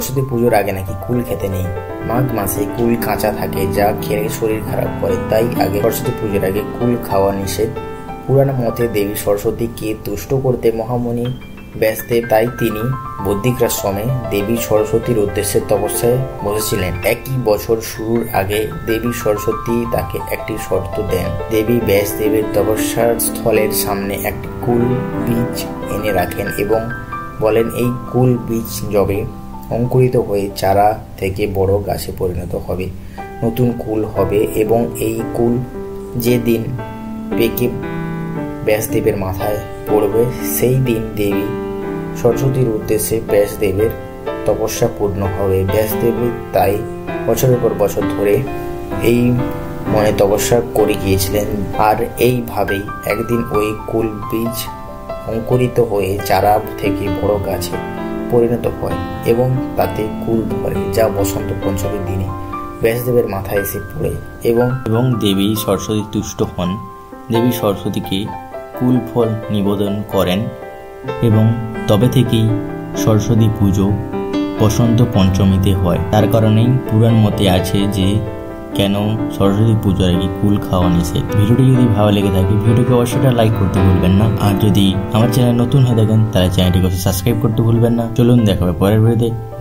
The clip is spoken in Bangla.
সরস্বতী পুজোর আগে নাকি কুল খেতে নেই। মাঘ মাসে কুল কাঁচা থাকে, যা খেলে শরীর খারাপ করে, তাই আগে সরস্বতী পুজোর আগে কুল খাওয়া নিষেধ। পুরাণ মতে দেবী সরস্বতীকে তুষ্ট করতে মহামুনি ব্যাসদেব, তাই তিনি বদ্রিকাশ্রমে দেবী সরস্বতীর উদ্দেশ্যে তপস্যায় বসেছিলেন। একই বছর শুরুর আগে দেবী সরস্বতী তাকে একটি শর্ত দেন। দেবী ব্যাসদেবের তপস্যার স্থলের সামনে একটি কুল বীজ এনে রাখেন এবং বলেন, এই কুল বীজ যবে অঙ্কুরিত হয়ে চারা থেকে বড় গাছে পরিণত হবে, নতুন কুল হবে এবং এই কুল যে দিন পেকে ব্যাসদেবের মাথায় পড়বে, সেই দিন দেবী সরস্বতীর উদ্দেশ্যে ব্যাসদেবের তপস্যা পূর্ণ হবে। ব্যাসদেবের তাই বছরের পর বছর ধরে এই মনে তপস্যা করে গিয়েছিলেন। আর এইভাবেই একদিন ওই কুল বীজ অঙ্কুরিত হয়ে চারা থেকে বড় গাছে পরিণত হয় এবং তাতে কুল ধরে, যা বসন্ত পঞ্চমীর দিনে ব্যাসদেবের মাথায় এসে পড়ে এবং দেবী সরস্বতী তুষ্ট হন। দেবী সরস্বতীকে কুল ফল নিবেদন করেন এবং তবে থেকেই সরস্বতী পুজো বসন্ত পঞ্চমীতে হয়। তার কারণেই পুরাণ মতে আছে যে কেন সরস্বতী পুজোর আগে কুল খাওয়া নিষেধ। ভিডিওটি যদি ভালো লেগে থাকে ভিডিওকে অবশ্যই লাইক করতে ভুলবেন না, আর যদি আমার চ্যানেল নতুন হয়ে থাকেন তাহলে চ্যানেলটিকে সাবস্ক্রাইব করতে ভুলবেন না। চলুন দেখা হবে পরের ভিডিওতে।